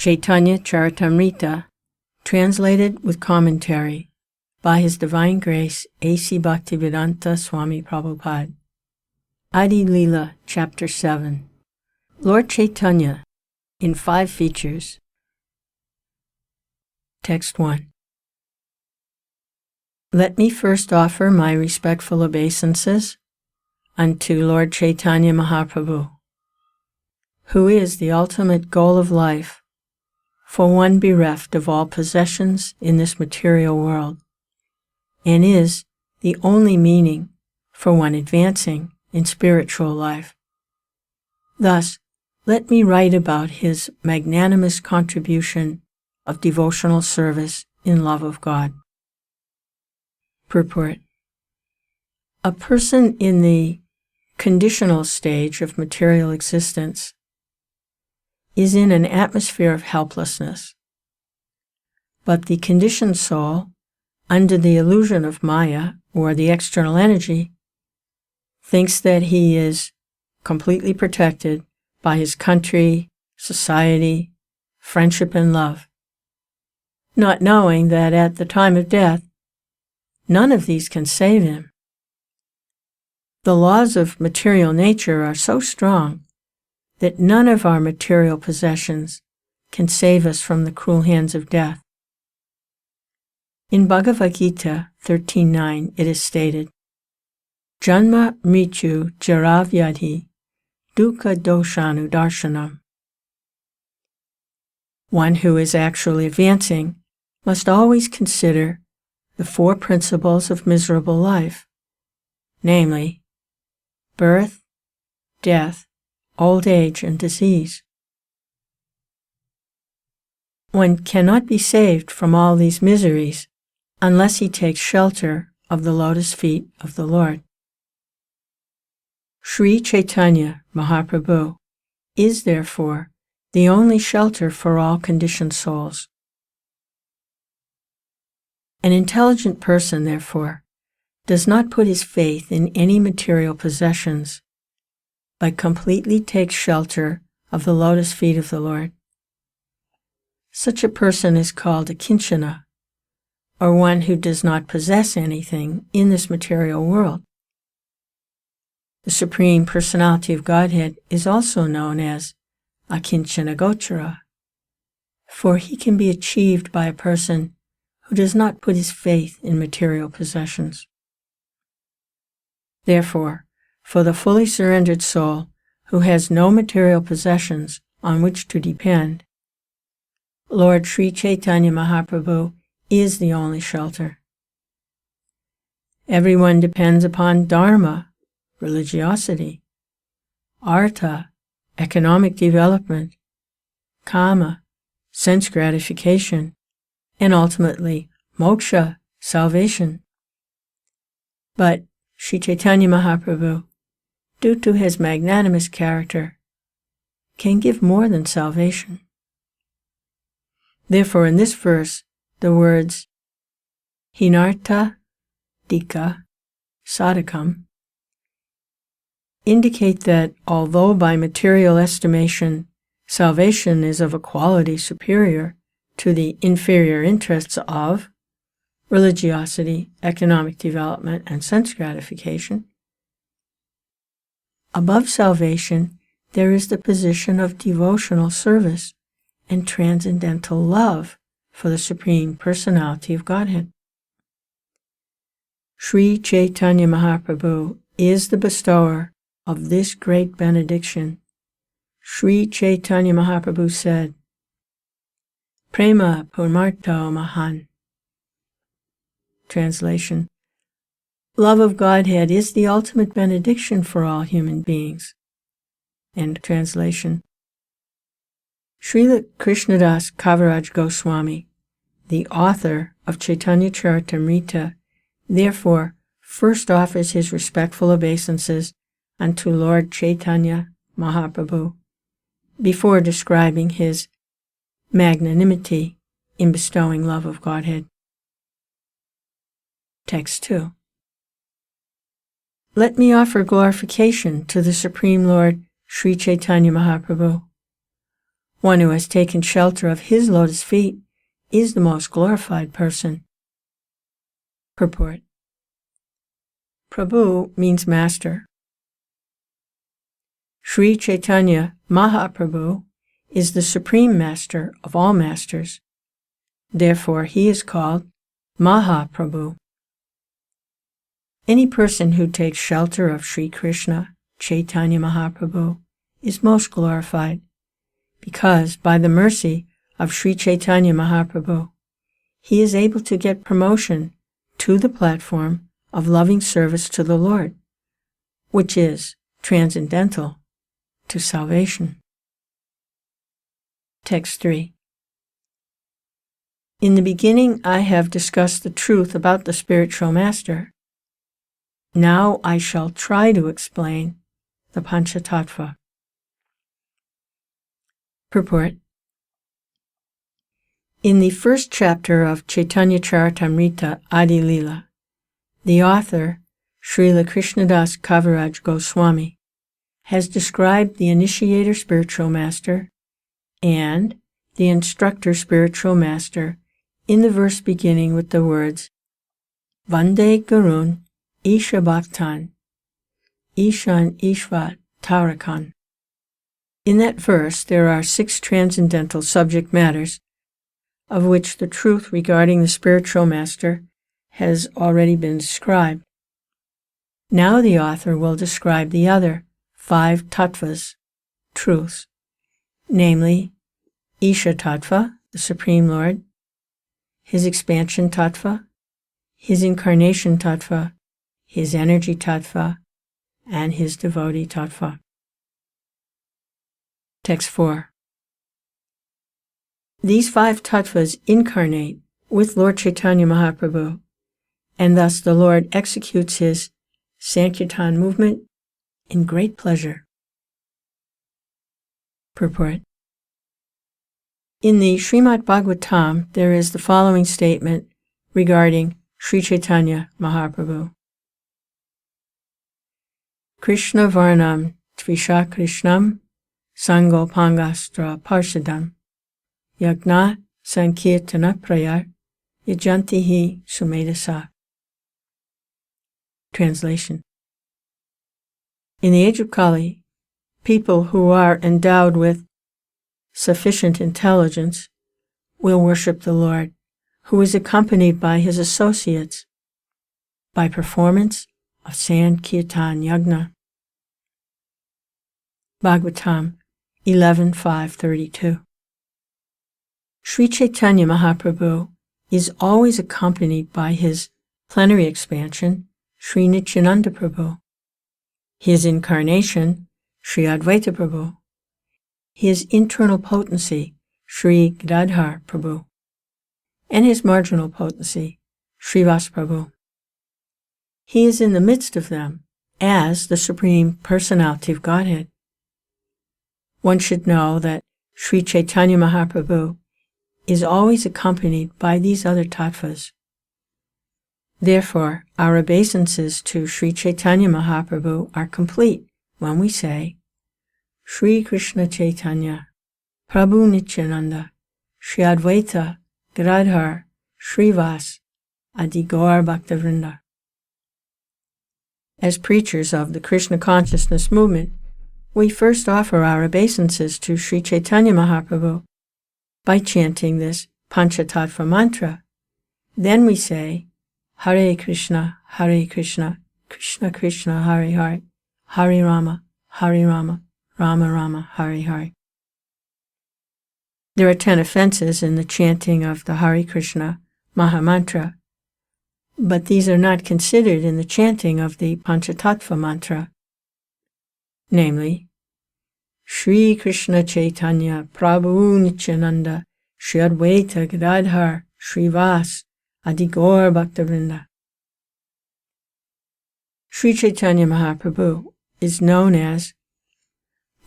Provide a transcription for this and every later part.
Chaitanya Charitamrita, translated with commentary by His Divine Grace A.C. Bhaktivedanta Swami Prabhupada. Adi Leela, Chapter 7. Lord Chaitanya, in 5 features. Text 1. Let me first offer my respectful obeisances unto Lord Chaitanya Mahaprabhu, who is the ultimate goal of life for one bereft of all possessions in this material world, and is the only meaning for one advancing in spiritual life. Thus, let me write about his magnanimous contribution of devotional service in love of God. Purport. A person in the conditional stage of material existence is in an atmosphere of helplessness, but the conditioned soul, under the illusion of Maya, or the external energy, thinks that he is completely protected by his country, society, friendship, and love, not knowing that at the time of death, none of these can save him. The laws of material nature are so strong that none of our material possessions can save us from the cruel hands of death. In Bhagavad Gita 13.9 it is stated, Janma mrityu jara vyadhi dukkha doshanu darshanam. One who is actually advancing must always consider the 4 principles of miserable life, namely, birth, death, old age, and disease. One cannot be saved from all these miseries unless he takes shelter of the lotus feet of the Lord. Sri Chaitanya Mahaprabhu is therefore the only shelter for all conditioned souls. An intelligent person, therefore, does not put his faith in any material possessions, but completely takes shelter of the lotus feet of the Lord. Such a person is called a kinchana, or one who does not possess anything in this material world. The Supreme Personality of Godhead is also known as Akinchana Gochara, for he can be achieved by a person who does not put his faith in material possessions. Therefore, for the fully surrendered soul who has no material possessions on which to depend, Lord Sri Chaitanya Mahaprabhu is the only shelter. Everyone depends upon dharma, religiosity, artha, economic development, kama, sense gratification, and ultimately moksha, salvation. But Sri Chaitanya Mahaprabhu, due to his magnanimous character, can give more than salvation. Therefore, in this verse, the words hinartha dika sadhakam indicate that although by material estimation salvation is of a quality superior to the inferior interests of religiosity, economic development, and sense gratification, above salvation there is the position of devotional service and transcendental love for the Supreme Personality of Godhead. Sri Chaitanya Mahaprabhu is the bestower of this great benediction. Sri Chaitanya Mahaprabhu said, Prema Purmarto Mahan. Translation: Love of Godhead is the ultimate benediction for all human beings. End translation. Srila Krishnadas Kaviraj Goswami, the author of Chaitanya Charitamrita, therefore first offers his respectful obeisances unto Lord Chaitanya Mahaprabhu before describing his magnanimity in bestowing love of Godhead. Text 2. Let me offer glorification to the Supreme Lord Sri Chaitanya Mahaprabhu, One who has taken shelter of his lotus feet is the most glorified person. Purport. Prabhu means master. Sri Chaitanya Mahaprabhu is the supreme master of all masters. Therefore, he is called Mahaprabhu. Any person who takes shelter of Sri Krishna, Chaitanya Mahaprabhu, is most glorified, because by the mercy of Sri Chaitanya Mahaprabhu, he is able to get promotion to the platform of loving service to the Lord, which is transcendental to salvation. Text 3. In the beginning, I have discussed the truth about the spiritual master. Now I shall try to explain the Panchatattva. Purport. In the first chapter of Chaitanya Charitamrita Adi Lila, the author, Srila Krishnadas Kaviraj Goswami, has described the initiator spiritual master and the instructor spiritual master in the verse beginning with the words Vande Gurun Isha Bhaktan Ishan Ishvat Tarakan. In that verse, there are 6 transcendental subject matters, of which the truth regarding the spiritual master has already been described. Now the author will describe the other 5 tattvas, truths, namely Isha Tattva, the Supreme Lord, his expansion tattva, his incarnation tattva, his energy tattva, and his devotee tattva. Text 4. These 5 tattvas incarnate with Lord Chaitanya Mahaprabhu, and thus the Lord executes his Sankirtan movement in great pleasure. Purport. In the Srimad Bhagavatam, there is the following statement regarding Sri Chaitanya Mahaprabhu. Krishna Varnam Tvisha Krishnam Sangopangastra Parshadam Yagna Sankirtana Prayar Yajantihi Sumedasa. Translation. In the age of Kali, people who are endowed with sufficient intelligence will worship the Lord, who is accompanied by his associates by performance of Sankirtan Yagna. Bhagavatam 11.5.32. Sri Chaitanya Mahaprabhu is always accompanied by his plenary expansion, Sri Nityananda Prabhu, his incarnation, Sri Advaita Prabhu, his internal potency, Sri Gadadhar Prabhu, and his marginal potency, Srivas Prabhu. He is in the midst of them as the Supreme Personality of Godhead. One should know that Sri Chaitanya Mahaprabhu is always accompanied by these other tattvas. Therefore, our obeisances to Sri Chaitanya Mahaprabhu are complete when we say, Sri Krishna Chaitanya, Prabhu Nityananda, Sri Advaita, Gadadhar, Srivas, Adi Gaur Bhaktavrinda. As preachers of the Krishna consciousness movement, we first offer our obeisances to Sri Chaitanya Mahaprabhu by chanting this Panchatattva mantra. Then we say, Hare Krishna, Krishna Krishna, Hare Hare, Hare Rama, Rama Rama, Hare Hare. There are 10 offenses in the chanting of the Hare Krishna Mahamantra, but these are not considered in the chanting of the Panchatattva mantra, namely, Sri Krishna Chaitanya Prabhu Nityananda Sri Advaita Gadadhar Srivas Adi Gaur Bhaktavrinda. Sri Chaitanya Mahaprabhu is known as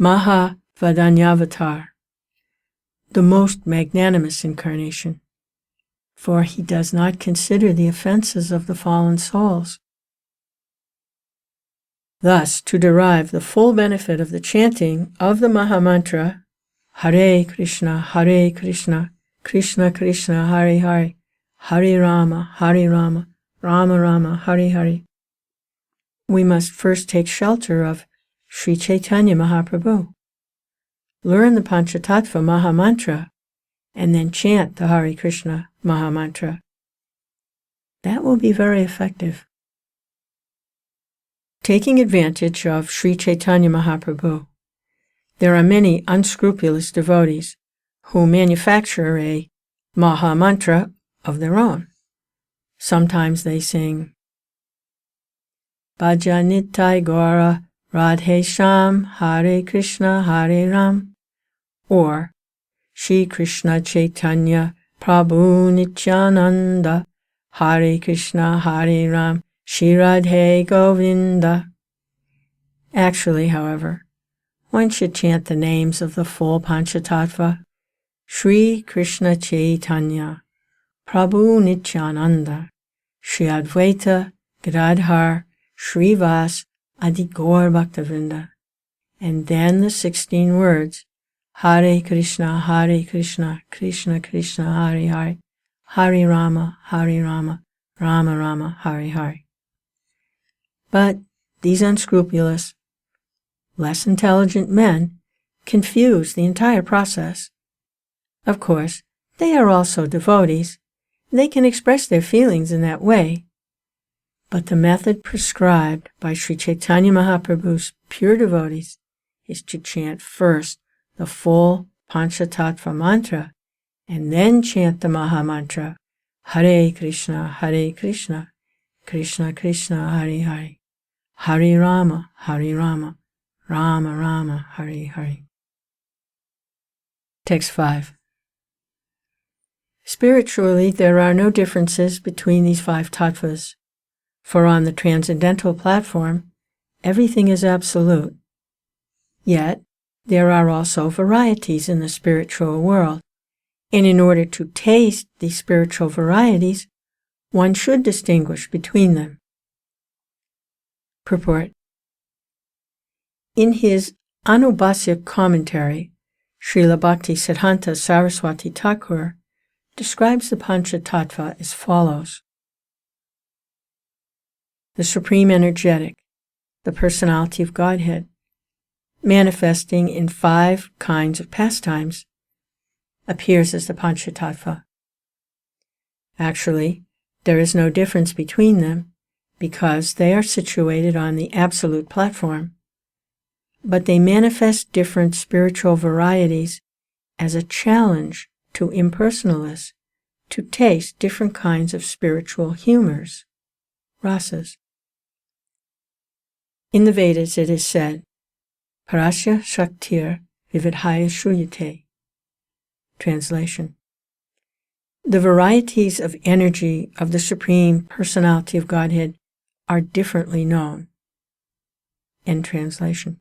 Mahavadanyavatar, the most magnanimous incarnation, for he does not consider the offenses of the fallen souls. Thus, to derive the full benefit of the chanting of the Mahamantra, Hare Krishna, Krishna Krishna, Hare Hare, Hare Rama, Rama Rama, Hare Hare. We must first take shelter of Sri Chaitanya Mahaprabhu, learn the Panchatattva Mahamantra, and then chant the Hare Krishna Mahamantra. That will be very effective. Taking advantage of Sri Chaitanya Mahaprabhu, there are many unscrupulous devotees who manufacture a Mahamantra of their own. Sometimes they sing Bhajanitai Gaura Radhe Sham Hare Krishna Hare Ram, or Shri Krishna Chaitanya Prabhu Nityananda Hare Krishna Hare Ram Shri Radhe Govinda. Actually, however, one should chant the names of the full Panchatattva, Shri Krishna Chaitanya Prabhu Nityananda Shri Advaita Gadadhar Shrivas Adi Gaur Bhaktivinoda, and then the 16 words Hare Krishna, Krishna Krishna, Hare Hare, Hare Rama, Rama Rama, Hare Hare. But these unscrupulous, less intelligent men confuse the entire process. Of course, they are also devotees. They can express their feelings in that way. But the method prescribed by Sri Chaitanya Mahaprabhu's pure devotees is to chant first the full Panchatattva mantra and then chant the Mahamantra, Hare Krishna, Krishna Krishna, Hare Hare, Hare Rama, Rama Rama, Hare Hare. Text 5. Spiritually, there are no differences between these 5 tattvas, for on the transcendental platform, everything is absolute. Yet, there are also varieties in the spiritual world, and in order to taste these spiritual varieties, one should distinguish between them. Purport. In his Anubhasya commentary, Srila Bhakti Siddhanta Saraswati Thakur describes the Panchatattva as follows. The Supreme Energetic, the Personality of Godhead, manifesting in 5 kinds of pastimes, appears as the Panchatattva. Actually, there is no difference between them because they are situated on the absolute platform, but they manifest different spiritual varieties as a challenge to impersonalists to taste different kinds of spiritual humors, rasas. In the Vedas it is said, Parasya Shaktir Vividhaya Shruyate. Translation. The varieties of energy of the Supreme Personality of Godhead are differently known. End translation.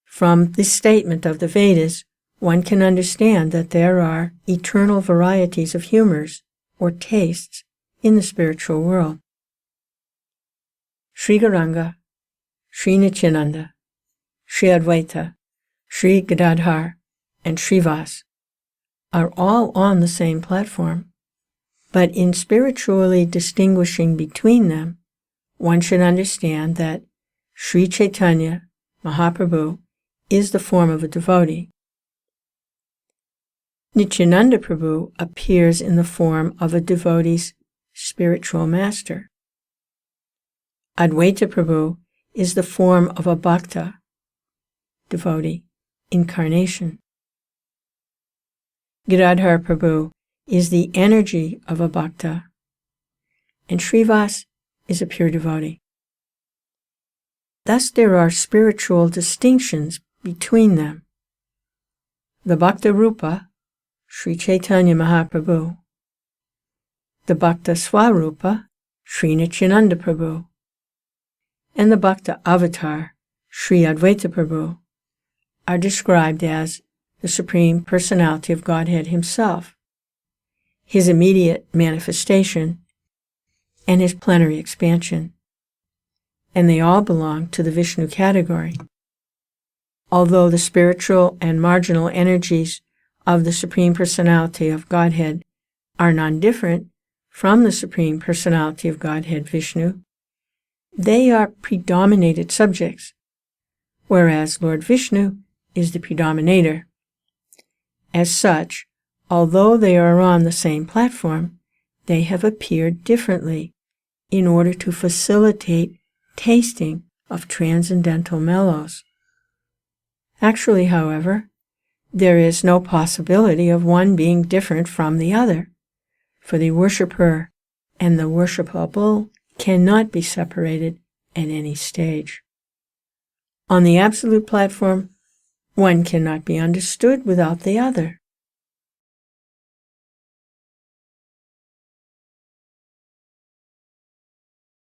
From this statement of the Vedas, one can understand that there are eternal varieties of humors or tastes in the spiritual world. Sri Gauranga, Sri Nityananda, Sri Advaita, Sri Gadadhar, and Srivas are all on the same platform, but in spiritually distinguishing between them, one should understand that Sri Chaitanya Mahaprabhu is the form of a devotee. Nityananda Prabhu appears in the form of a devotee's spiritual master. Advaita Prabhu is the form of a bhakta, devotee, incarnation. Gadadhar Prabhu is the energy of a bhakta, and Srivas is a pure devotee. Thus there are spiritual distinctions between them. The Bhakta Rupa, Sri Chaitanya Mahaprabhu. The Bhakta Swarupa, Sri Nityananda Prabhu. And the Bhakta Avatar, Sri Advaita Prabhu, are described as the Supreme Personality of Godhead Himself, His immediate manifestation, and His plenary expansion, and they all belong to the Vishnu category. although the spiritual and marginal energies of the Supreme Personality of Godhead are non-different from the Supreme Personality of Godhead Vishnu, they are predominated subjects, whereas Lord Vishnu is the predominator. As such, although they are on the same platform, they have appeared differently in order to facilitate tasting of transcendental mellows. Actually, however, there is no possibility of one being different from the other, for the worshipper and the worshipable cannot be separated at any stage. On the absolute platform, one cannot be understood without the other.